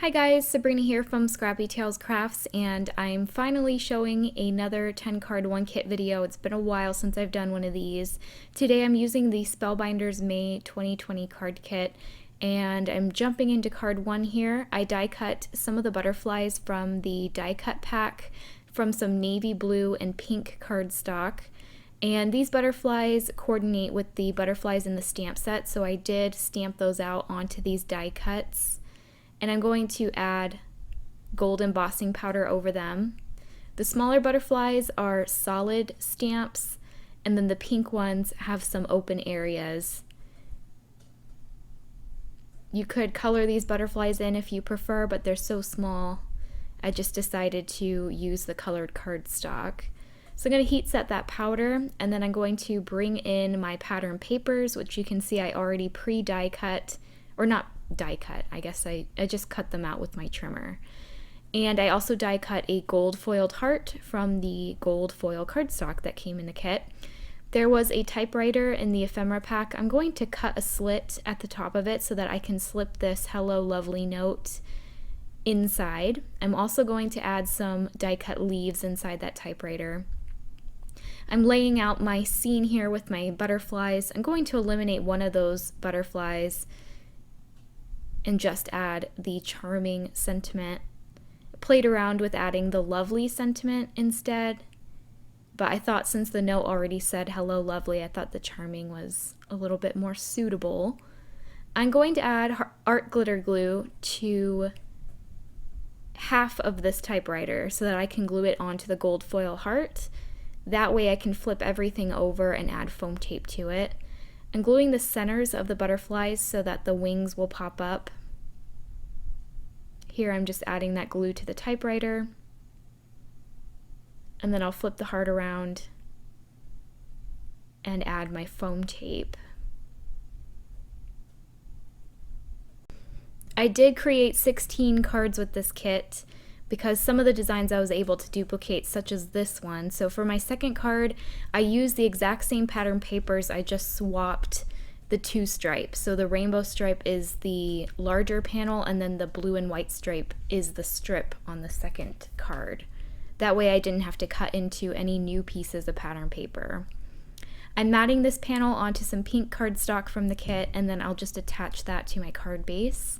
Hi guys, Sabrina here from Scrappy Tales Crafts, and I'm finally showing another 10 card one kit video. It's been a while since I've done one of these. Today I'm using the Spellbinders May 2020 card kit, and I'm jumping into card one here. I die cut some of the butterflies from the die cut pack from some navy blue and pink cardstock. And these butterflies coordinate with the butterflies in the stamp set, so I did stamp those out onto these die cuts. And I'm going to add gold embossing powder over them. The smaller butterflies are solid stamps, and then the pink ones have some open areas. You could color these butterflies in if you prefer, but they're so small, I just decided to use the colored cardstock. So I'm going to heat set that powder, and then I'm going to bring in my pattern papers, which you can see I already pre-die cut, or not die cut, I guess I just cut them out with my trimmer. And I also die cut a gold foiled heart from the gold foil cardstock that came in the kit. There was a typewriter in the ephemera pack. I'm going to cut a slit at the top of it so that I can slip this "Hello Lovely" note inside. I'm also going to add some die cut leaves inside that typewriter. I'm laying out my scene here with my butterflies. I'm going to eliminate one of those butterflies and just add the charming sentiment. I played around with adding the lovely sentiment instead, but I thought since the note already said "Hello Lovely," I thought the charming was a little bit more suitable. I'm going to add art glitter glue to half of this typewriter so that I can glue it onto the gold foil heart. That way I can flip everything over and add foam tape to it. I'm gluing the centers of the butterflies so that the wings will pop up. Here I'm just adding that glue to the typewriter, and then I'll flip the heart around and add my foam tape. I did create 16 cards with this kit because some of the designs I was able to duplicate, such as this one. So for my second card, I used the exact same pattern papers, I just swapped the two stripes. So the rainbow stripe is the larger panel, and then the blue and white stripe is the strip on the second card. That way I didn't have to cut into any new pieces of pattern paper. I'm matting this panel onto some pink cardstock from the kit, and then I'll just attach that to my card base.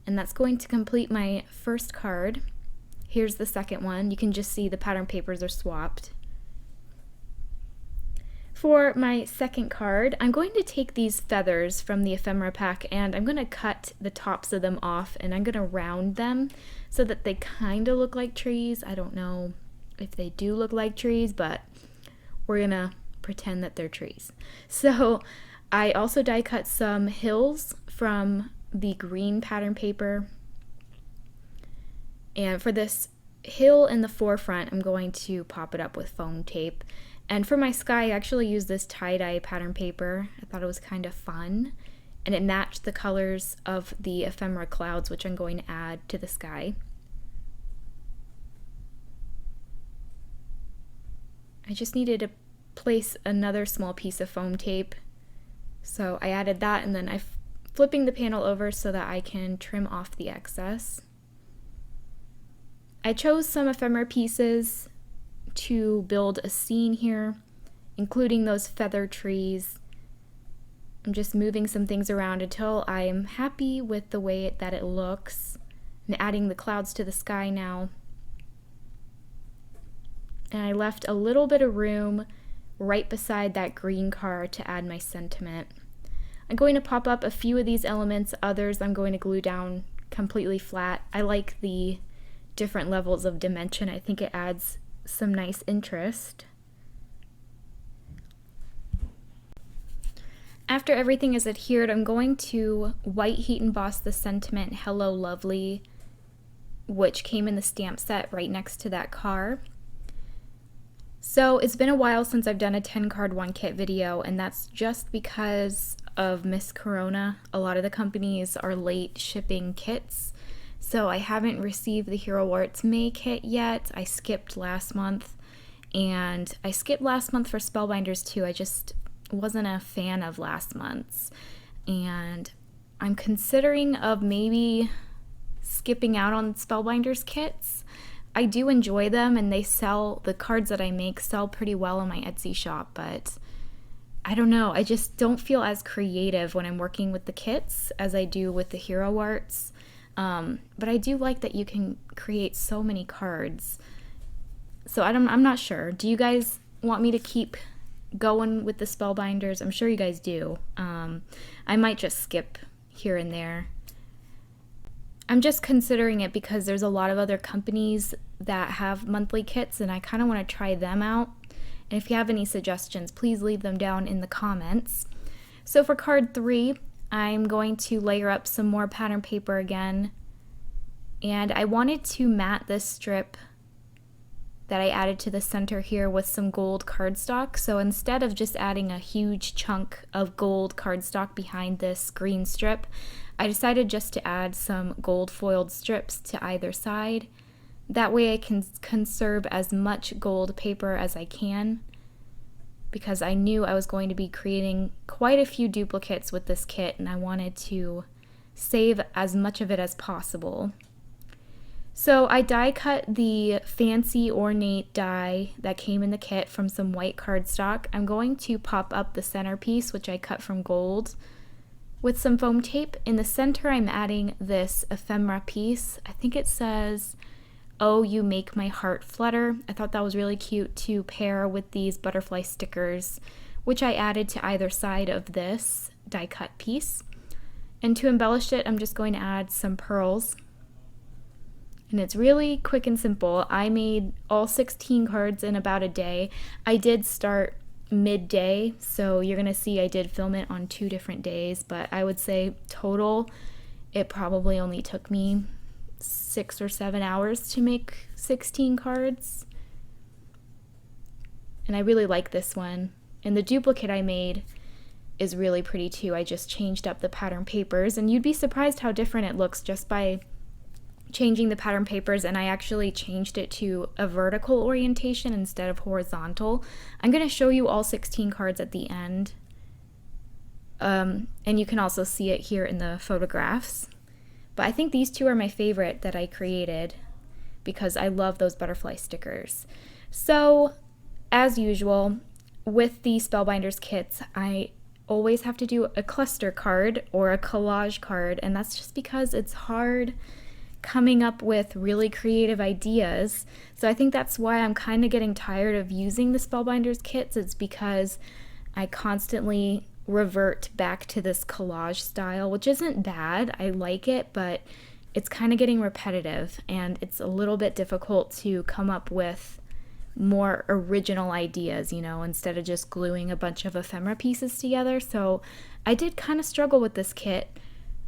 And that's going to complete my first card. Here's the second one. You can just see the pattern papers are swapped. For my second card, I'm going to take these feathers from the ephemera pack and I'm going to cut the tops of them off, and I'm going to round them so that they kind of look like trees. I don't know if they do look like trees, but we're going to pretend that they're trees. So I also die cut some hills from the green pattern paper. And for this hill in the forefront, I'm going to pop it up with foam tape. And for my sky, I actually used this tie-dye pattern paper. I thought it was kind of fun. And it matched the colors of the ephemera clouds, which I'm going to add to the sky. I just needed to place another small piece of foam tape. So I added that, and then I'm flipping the panel over so that I can trim off the excess. I chose some ephemera pieces to build a scene here, including those feather trees. I'm just moving some things around until I'm happy with the way that it looks, and adding the clouds to the sky now. And I left a little bit of room right beside that green car to add my sentiment. I'm going to pop up a few of these elements, others I'm going to glue down completely flat. I like the different levels of dimension. I think it adds some nice interest. After everything is adhered, I'm going to white heat emboss the sentiment "Hello Lovely," which came in the stamp set right next to that car. So it's been a while since I've done a 10 card one kit video, and that's just because of Miss Corona. A lot of the companies are late shipping kits. So I haven't received the Hero Arts May kit yet. I skipped last month, and I skipped last month for Spellbinders too. I just wasn't a fan of last month's, and I'm considering of maybe skipping out on Spellbinders kits. I do enjoy them, and the cards that I make sell pretty well on my Etsy shop, but I don't know, I just don't feel as creative when I'm working with the kits as I do with the hero arts. But I do like that you can create so many cards. So I'm not sure. Do you guys want me to keep going with the Spellbinders? I'm sure you guys do. I might just skip here and there. I'm just considering it because there's a lot of other companies that have monthly kits, and I kind of want to try them out. And if you have any suggestions, please leave them down in the comments. So for card 3, I'm going to layer up some more pattern paper again. And I wanted to mat this strip that I added to the center here with some gold cardstock. So instead of just adding a huge chunk of gold cardstock behind this green strip, I decided just to add some gold foiled strips to either side. That way I can conserve as much gold paper as I can, because I knew I was going to be creating quite a few duplicates with this kit, and I wanted to save as much of it as possible. So I die cut the fancy ornate die that came in the kit from some white cardstock. I'm going to pop up the centerpiece, which I cut from gold, with some foam tape. In the center, I'm adding this ephemera piece. I think it says, "Oh, you make my heart flutter." I thought that was really cute to pair with these butterfly stickers, which I added to either side of this die cut piece. And to embellish it, I'm just going to add some pearls. And it's really quick and simple. I made all 16 cards in about a day. I did start midday, so you're gonna see I did film it on 2 different days, but I would say total it probably only took me 6 or 7 hours to make 16 cards. And I really like this one. And the duplicate I made is really pretty too. I just changed up the pattern papers, and you'd be surprised how different it looks just by changing the pattern papers. And I actually changed it to a vertical orientation instead of horizontal. I'm going to show you all 16 cards at the end, and you can also see it here in the photographs. But I think these 2 are my favorite that I created because I love those butterfly stickers. So as usual with the Spellbinders kits, I always have to do a cluster card or a collage card, and that's just because it's hard coming up with really creative ideas. So I think that's why I'm kind of getting tired of using the Spellbinders kits. It's because I constantly revert back to this collage style, which isn't bad. I like it, but it's kind of getting repetitive, and it's a little bit difficult to come up with more original ideas, you know, instead of just gluing a bunch of ephemera pieces together. So I did kind of struggle with this kit.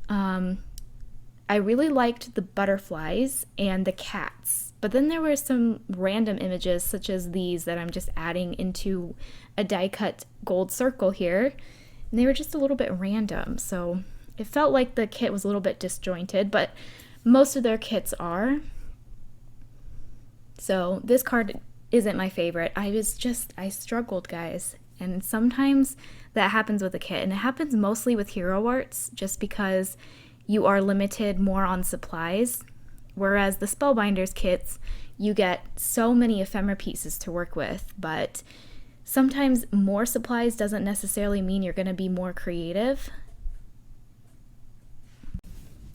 I really liked the butterflies and the cats, but then there were some random images such as these that I'm just adding into a die cut gold circle here, and they were just a little bit random, so it felt like the kit was a little bit disjointed, but most of their kits are. So this card isn't my favorite. I struggled, guys, and sometimes that happens with a kit, and it happens mostly with hero arts just because you are limited more on supplies, whereas the Spellbinders kits, you get so many ephemera pieces to work with, but sometimes more supplies doesn't necessarily mean you're going to be more creative.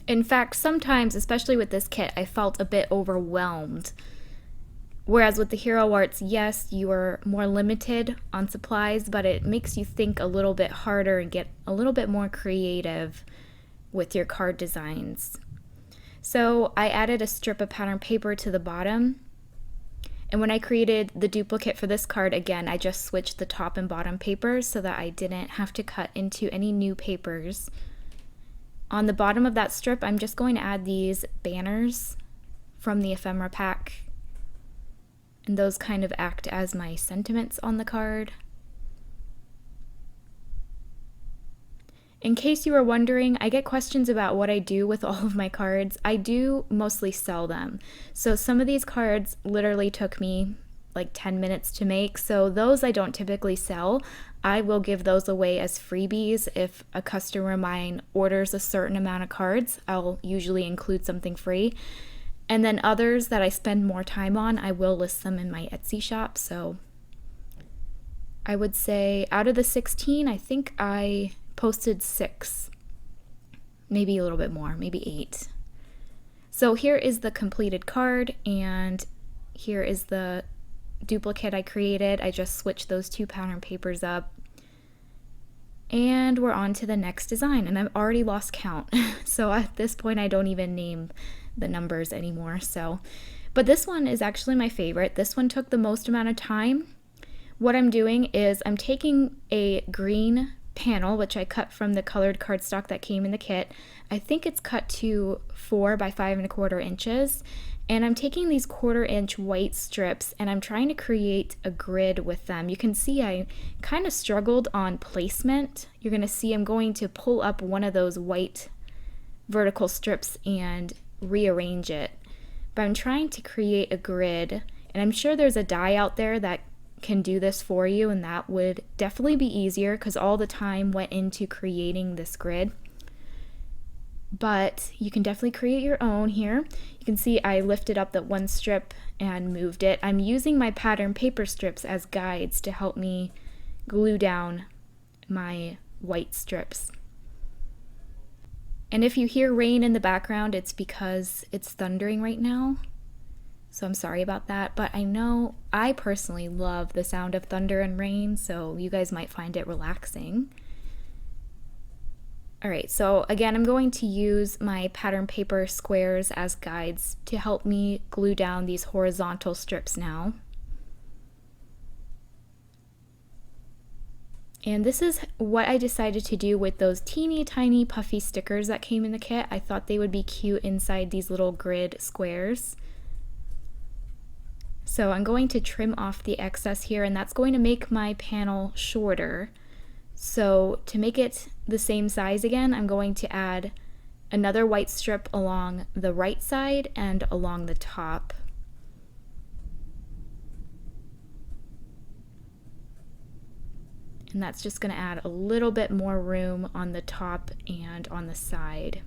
In fact, sometimes, especially with this kit, I felt a bit overwhelmed. Whereas with the hero arts, yes, you are more limited on supplies, but it makes you think a little bit harder and get a little bit more creative with your card designs. So I added a strip of pattern paper to the bottom, and when I created the duplicate for this card, again, I just switched the top and bottom papers so that I didn't have to cut into any new papers. On the bottom of that strip, I'm just going to add these banners from the ephemera pack, and those kind of act as my sentiments on the card. In case you were wondering, I get questions about what I do with all of my cards. I do mostly sell them. So some of these cards literally took me like 10 minutes to make. So those I don't typically sell. I will give those away as freebies. If a customer of mine orders a certain amount of cards, I'll usually include something free. And then others that I spend more time on, I will list them in my Etsy shop. So I would say out of the 16, I think I posted 6, maybe a little bit more, maybe 8. So here is the completed card, and here is the duplicate I created. I just switched those 2 pattern papers up, and we're on to the next design, and I've already lost count. So at this point, I don't even name the numbers anymore. But this one is actually my favorite. This one took the most amount of time. What I'm doing is I'm taking a green panel, which I cut from the colored cardstock that came in the kit. I think it's cut to 4 by 5¼ inches. And I'm taking these 1/4 inch white strips and I'm trying to create a grid with them. You can see I kind of struggled on placement. You're going to see I'm going to pull up one of those white vertical strips and rearrange it. But I'm trying to create a grid, and I'm sure there's a die out there that can do this for you, and that would definitely be easier because all the time went into creating this grid. But you can definitely create your own here. You can see I lifted up that one strip and moved it. I'm using my pattern paper strips as guides to help me glue down my white strips. And if you hear rain in the background, it's because it's thundering right now. So I'm sorry about that, but I know I personally love the sound of thunder and rain, so you guys might find it relaxing. All right, so again, I'm going to use my pattern paper squares as guides to help me glue down these horizontal strips now. And this is what I decided to do with those teeny tiny puffy stickers that came in the kit. I thought they would be cute inside these little grid squares. So I'm going to trim off the excess here, and that's going to make my panel shorter. So to make it the same size again, I'm going to add another white strip along the right side and along the top. And that's just going to add a little bit more room on the top and on the side.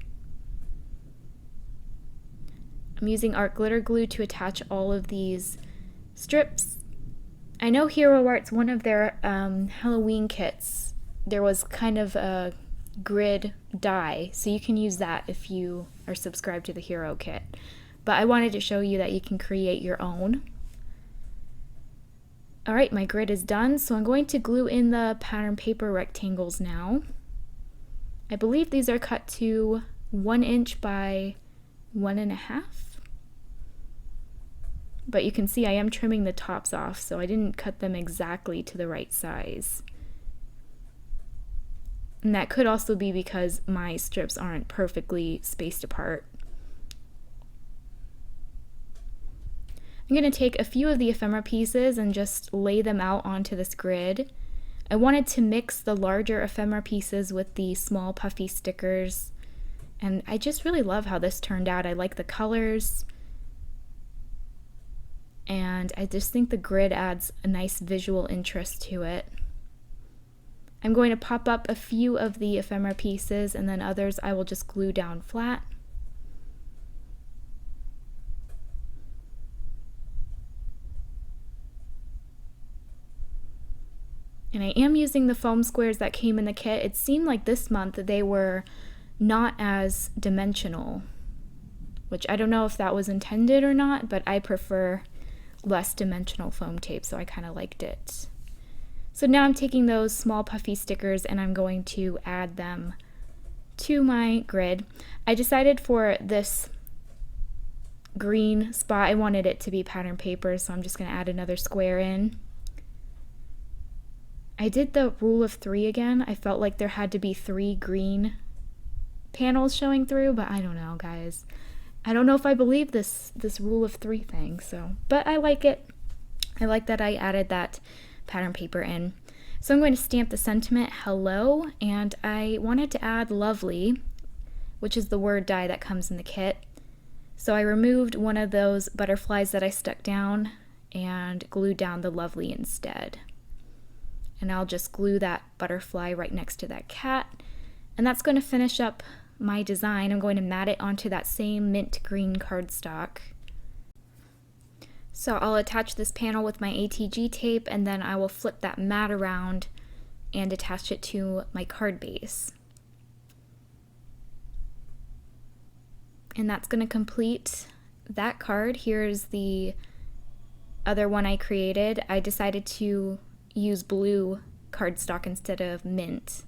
I'm using art glitter glue to attach all of these strips. I know Hero Arts, one of their Halloween kits, there was kind of a grid die, so you can use that if you are subscribed to the Hero kit. But I wanted to show you that you can create your own. Alright, my grid is done, so I'm going to glue in the pattern paper rectangles now. I believe these are cut to 1 inch by 1.5. But you can see I am trimming the tops off, so I didn't cut them exactly to the right size. And that could also be because my strips aren't perfectly spaced apart. I'm going to take a few of the ephemera pieces and just lay them out onto this grid. I wanted to mix the larger ephemera pieces with the small puffy stickers, and I just really love how this turned out. I like the colors, and I just think the grid adds a nice visual interest to it. I'm going to pop up a few of the ephemera pieces, and then others I will just glue down flat. And I am using the foam squares that came in the kit. It seemed like this month they were not as dimensional, which I don't know if that was intended or not, but I prefer less dimensional foam tape, so I kind of liked it. So now I'm taking those small puffy stickers and I'm going to add them to my grid. I decided for this green spot I wanted it to be pattern paper, so I'm just going to add another square in. I did the rule of 3 again. I felt like there had to be 3 green panels showing through, but I don't know, guys. I don't know if I believe this rule of 3 thing, but I like it. I like that I added that pattern paper in. So I'm going to stamp the sentiment hello, and I wanted to add lovely, which is the word die that comes in the kit. So I removed one of those butterflies that I stuck down and glue down the lovely instead. And I'll just glue that butterfly right next to that cat. And that's going to finish up my design. I'm going to mat it onto that same mint green cardstock. So I'll attach this panel with my ATG tape, and then I will flip that mat around and attach it to my card base. And that's going to complete that card. Here's the other one I created. I decided to use blue cardstock instead of mint.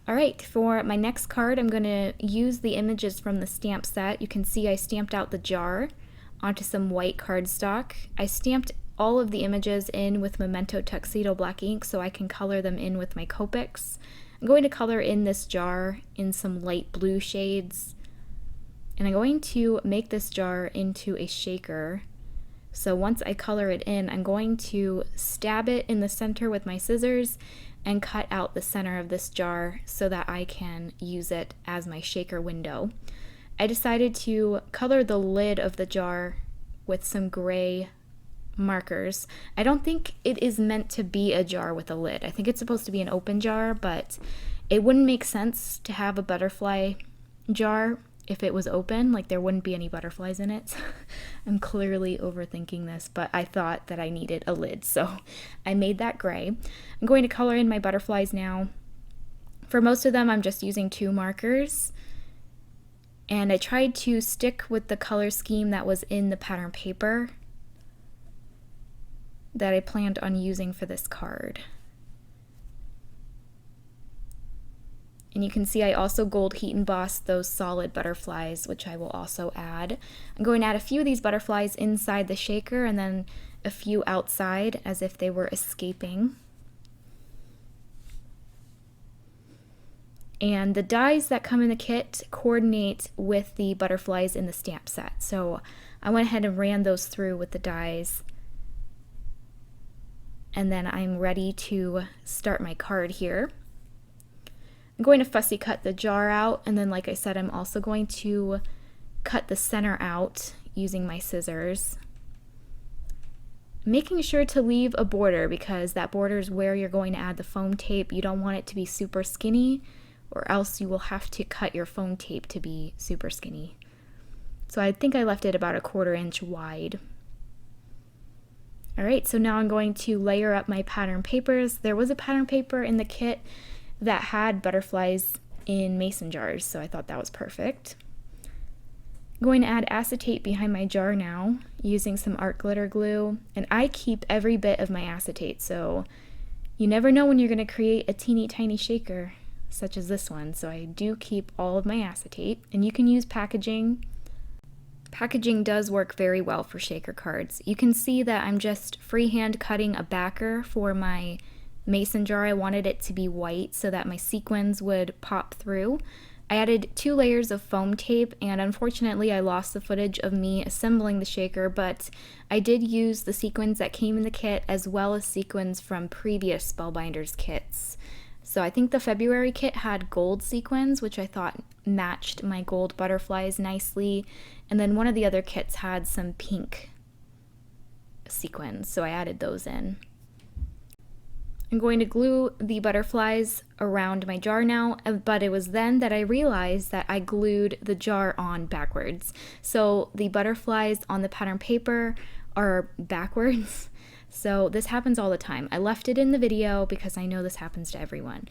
Alright, for my next card I'm going to use the images from the stamp set. You can see I stamped out the jar onto some white cardstock. I stamped all of the images in with Memento Tuxedo black ink so I can color them in with my Copics. I'm going to color in this jar in some light blue shades, and I'm going to make this jar into a shaker. So once I color it in, I'm going to stab it in the center with my scissors and cut out the center of this jar so that I can use it as my shaker window. I decided to color the lid of the jar with some gray markers. I don't think it is meant to be a jar with a lid. I think it's supposed to be an open jar, but it wouldn't make sense to have a butterfly jar if it was open. Like, there wouldn't be any butterflies in it. I'm clearly overthinking this, but I thought that I needed a lid, so I made that gray. I'm going to color in my butterflies now. For most of them, I'm just using 2 markers, and I tried to stick with the color scheme that was in the pattern paper that I planned on using for this card. And you can see I also gold heat embossed those solid butterflies, which I will also add. I'm going to add a few of these butterflies inside the shaker and then a few outside as if they were escaping. And the dies that come in the kit coordinate with the butterflies in the stamp set. So I went ahead and ran those through with the dies. And then I'm ready to start my card here. I'm going to fussy cut the jar out, and then like I said, I'm also going to cut the center out using my scissors. Making sure to leave a border because that border is where you're going to add the foam tape. You don't want it to be super skinny, or else you will have to cut your foam tape to be super skinny. So I think I left it about 1/4 inch wide. Alright, so now I'm going to layer up my pattern papers. There was a pattern paper in the kit that had butterflies in mason jars, so I thought that was perfect. I'm going to add acetate behind my jar now using some art glitter glue, and I keep every bit of my acetate, so you never know when you're going to create a teeny tiny shaker such as this one, so I do keep all of my acetate. And you can use packaging. Packaging does work very well for shaker cards. You can see that I'm just freehand cutting a backer for my mason jar. I wanted it to be white so that my sequins would pop through. I added 2 layers of foam tape, and unfortunately I lost the footage of me assembling the shaker, but I did use the sequins that came in the kit as well as sequins from previous Spellbinders kits. So I think the February kit had gold sequins, which I thought matched my gold butterflies nicely, and then one of the other kits had some pink sequins, so I added those in. I'm going to glue the butterflies around my jar now, but it was then that I realized that I glued the jar on backwards. So the butterflies on the pattern paper are backwards. So this happens all the time. I left it in the video because I know this happens to everyone.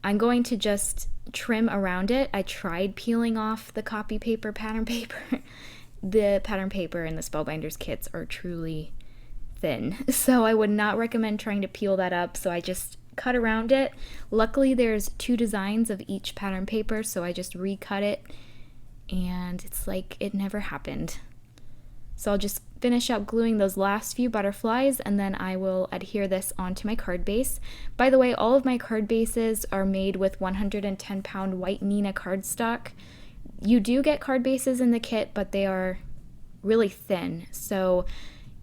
I'm going to just trim around it. I tried peeling off the copy paper pattern paper. The pattern paper in the Spellbinders kits are truly thin, so I would not recommend trying to peel that up, so I just cut around it. Luckily there's 2 designs of each pattern paper, so I just recut it, and it's like it never happened. So I'll just finish up gluing those last few butterflies, and then I will adhere this onto my card base. By the way, all of my card bases are made with 110-pound white Neenah cardstock. You do get card bases in the kit, but they are really thin, so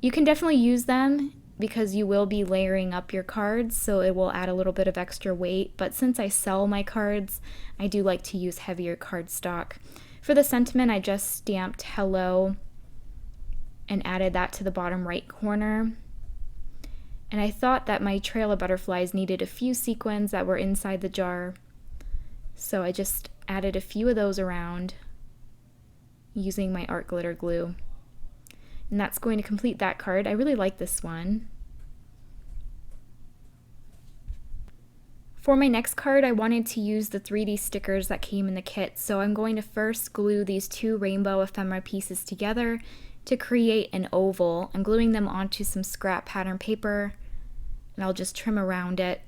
you can definitely use them because you will be layering up your cards, so it will add a little bit of extra weight, but since I sell my cards, I do like to use heavier cardstock. For the sentiment, I just stamped hello and added that to the bottom right corner. And I thought that my trail of butterflies needed a few sequins that were inside the jar, so I just added a few of those around using my art glitter glue. And that's going to complete that card. I really like this one. For my next card, I wanted to use the 3D stickers that came in the kit, so I'm going to first glue these two rainbow ephemera pieces together to create an oval. I'm gluing them onto some scrap pattern paper, and I'll just trim around it.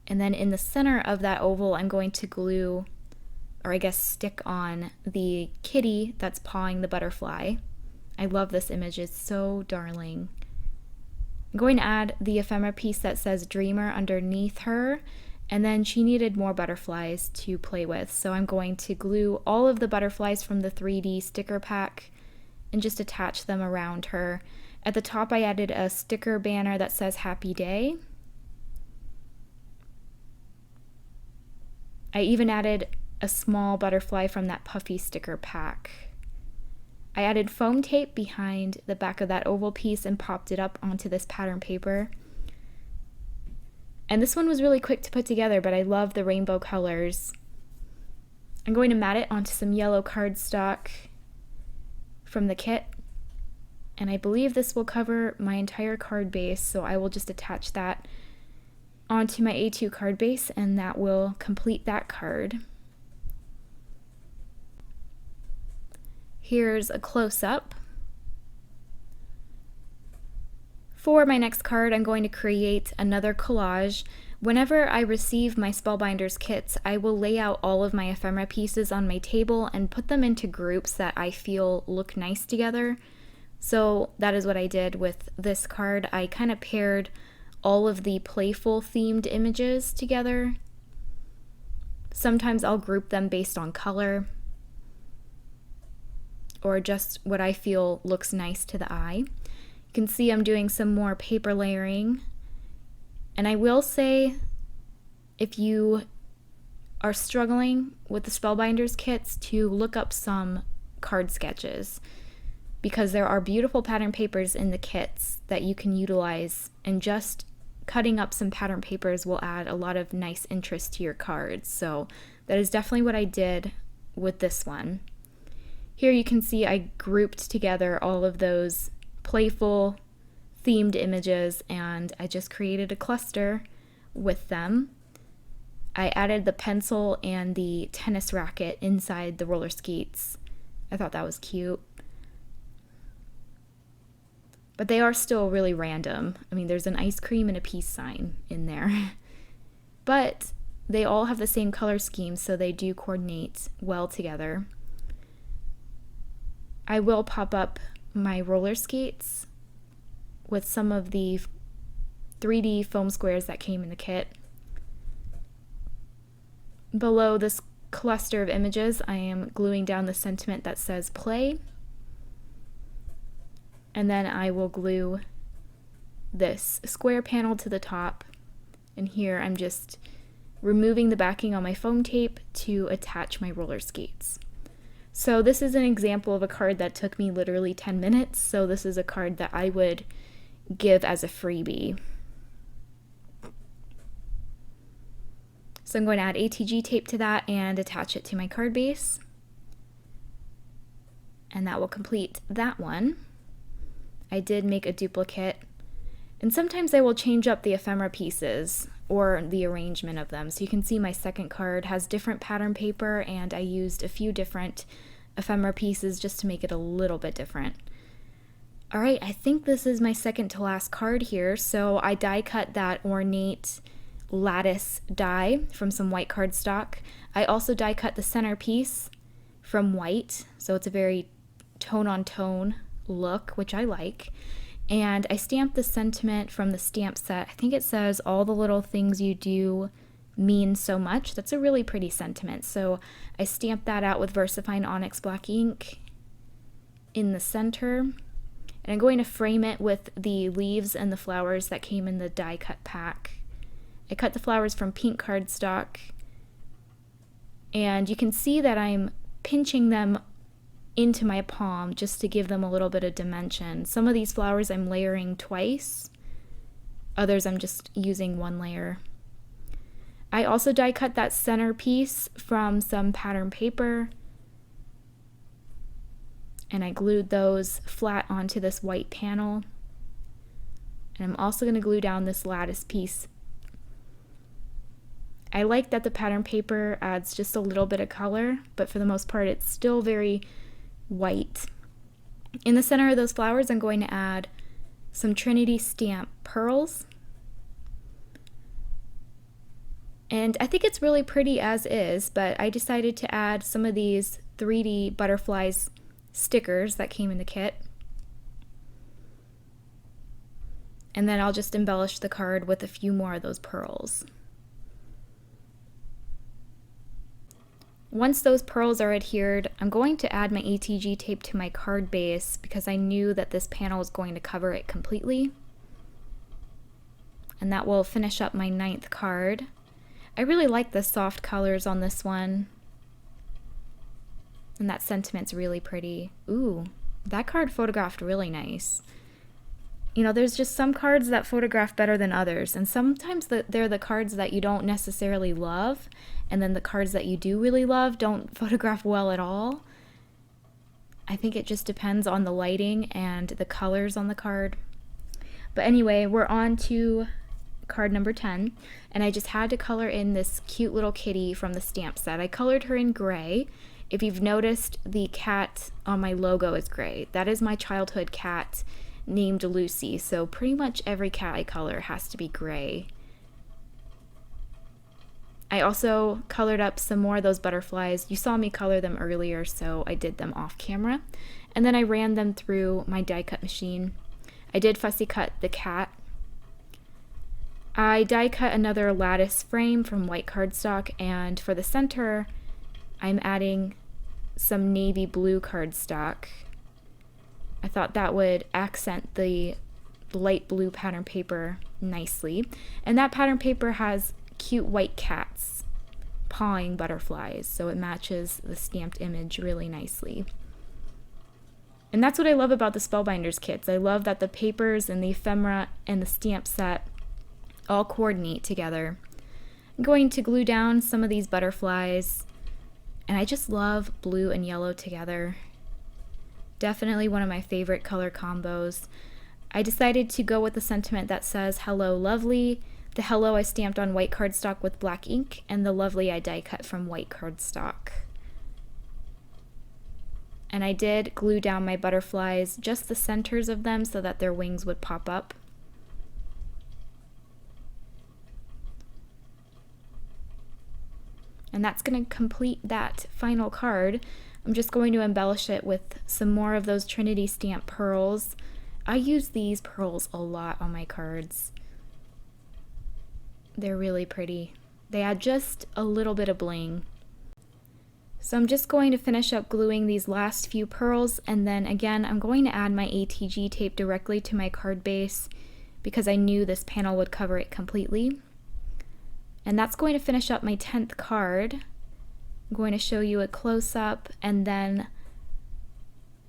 And then in the center of that oval, I'm going to glue, or I guess stick on, the kitty that's pawing the butterfly. I love this image, it's so darling. I'm going to add the ephemera piece that says Dreamer underneath her, and then she needed more butterflies to play with, so I'm going to glue all of the butterflies from the 3D sticker pack and just attach them around her. At the top I added a sticker banner that says Happy Day. I even added a small butterfly from that puffy sticker pack. I added foam tape behind the back of that oval piece and popped it up onto this pattern paper. And this one was really quick to put together, but I love the rainbow colors. I'm going to mat it onto some yellow cardstock from the kit, and I believe this will cover my entire card base, so I will just attach that onto my A2 card base, and that will complete that card. Here's a close-up. For my next card, I'm going to create another collage. Whenever I receive my Spellbinders kits, I will lay out all of my ephemera pieces on my table and put them into groups that I feel look nice together. So that is what I did with this card. I kind of paired all of the playful themed images together. Sometimes I'll group them based on color, or just what I feel looks nice to the eye. You can see I'm doing some more paper layering. And I will say, if you are struggling with the Spellbinders kits, to look up some card sketches, because there are beautiful pattern papers in the kits that you can utilize, and just cutting up some pattern papers will add a lot of nice interest to your cards. So that is definitely what I did with this one. Here you can see I grouped together all of those playful themed images, and I just created a cluster with them. I added the pencil and the tennis racket inside the roller skates. I thought that was cute. But they are still really random. I mean, there's an ice cream and a peace sign in there. But they all have the same color scheme, so they do coordinate well together. I will pop up my roller skates with some of the 3D foam squares that came in the kit. Below this cluster of images, I am gluing down the sentiment that says play. And then I will glue this square panel to the top. And here I'm just removing the backing on my foam tape to attach my roller skates. So this is an example of a card that took me literally 10 minutes. So this is a card that I would give as a freebie. So I'm going to add ATG tape to that and attach it to my card base. And that will complete that one. I did make a duplicate. And sometimes I will change up the ephemera pieces or the arrangement of them. So you can see my second card has different pattern paper, and I used a few different ephemera pieces just to make it a little bit different. Alright, I think this is my second to last card here. So I die cut that ornate lattice die from some white cardstock. I also die cut the centerpiece from white, so it's a very tone-on-tone look, which I like. And I stamped the sentiment from the stamp set. I think it says, all the little things you do mean so much. That's a really pretty sentiment. So I stamped that out with VersaFine Onyx black ink in the center. And I'm going to frame it with the leaves and the flowers that came in the die cut pack. I cut the flowers from pink cardstock. And you can see that I'm pinching them into my palm just to give them a little bit of dimension. Some of these flowers I'm layering twice, others I'm just using one layer. I also die cut that center piece from some pattern paper, and I glued those flat onto this white panel. And I'm also going to glue down this lattice piece. I like that the pattern paper adds just a little bit of color, but for the most part it's still very white. In the center of those flowers I'm going to add some Trinity stamp pearls. And I think it's really pretty as is, but I decided to add some of these 3D butterflies stickers that came in the kit. And then I'll just embellish the card with a few more of those pearls. Once those pearls are adhered, I'm going to add my ATG tape to my card base because I knew that this panel was going to cover it completely. And that will finish up my 9th card. I really like the soft colors on this one. And that sentiment's really pretty. Ooh, that card photographed really nice. You know, there's just some cards that photograph better than others, and sometimes they're the cards that you don't necessarily love, and then the cards that you do really love don't photograph well at all. I think it just depends on the lighting and the colors on the card. But anyway, we're on to card number 10, and I just had to color in this cute little kitty from the stamp set. I colored her in gray. If you've noticed, the cat on my logo is gray. That is my childhood cat named Lucy, so pretty much every cat I color has to be gray. I also colored up some more of those butterflies. You saw me color them earlier, so I did them off camera. And then I ran them through my die cut machine. I did fussy cut the cat. I die cut another lattice frame from white cardstock, and for the center, I'm adding some navy blue cardstock. I thought that would accent the light blue pattern paper nicely. And that pattern paper has cute white cats pawing butterflies, so it matches the stamped image really nicely. And that's what I love about the Spellbinders kits. I love that the papers and the ephemera and the stamp set all coordinate together. I'm going to glue down some of these butterflies, and I just love blue and yellow together. Definitely one of my favorite color combos. I decided to go with the sentiment that says hello lovely. The hello I stamped on white cardstock with black ink, and the lovely I die cut from white cardstock. And I did glue down my butterflies, just the centers of them so that their wings would pop up. And that's going to complete that final card. I'm just going to embellish it with some more of those Trinity stamp pearls. I use these pearls a lot on my cards. They're really pretty. They add just a little bit of bling. So I'm just going to finish up gluing these last few pearls, and then again I'm going to add my ATG tape directly to my card base because I knew this panel would cover it completely. And that's going to finish up my 10th card. I'm going to show you a close-up, and then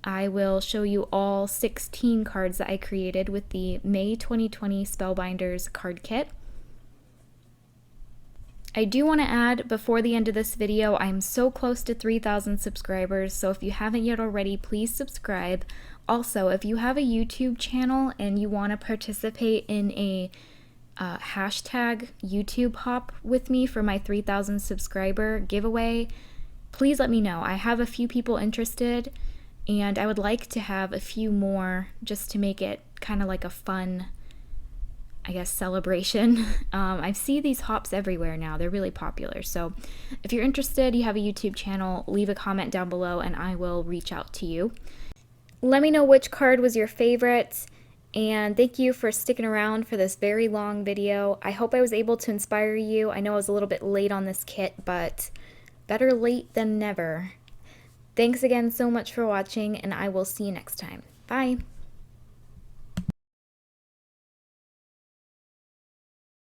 I will show you all 16 cards that I created with the May 2020 Spellbinders card kit. I do want to add before the end of this video, I'm so close to 3,000 subscribers, so if you haven't yet already, please subscribe. Also, if you have a YouTube channel and you want to participate in a hashtag YouTube hop with me for my 3,000 subscriber giveaway, please let me know. I have a few people interested, and I would like to have a few more just to make it kind of like a fun, I guess, celebration. I see these hops everywhere now. They're really popular. So if you're interested, you have a YouTube channel, leave a comment down below and I will reach out to you. Let me know which card was your favorite. And thank you for sticking around for this very long video. I hope I was able to inspire you. I know I was a little bit late on this kit, but better late than never. Thanks again so much for watching, and I will see you next time. Bye!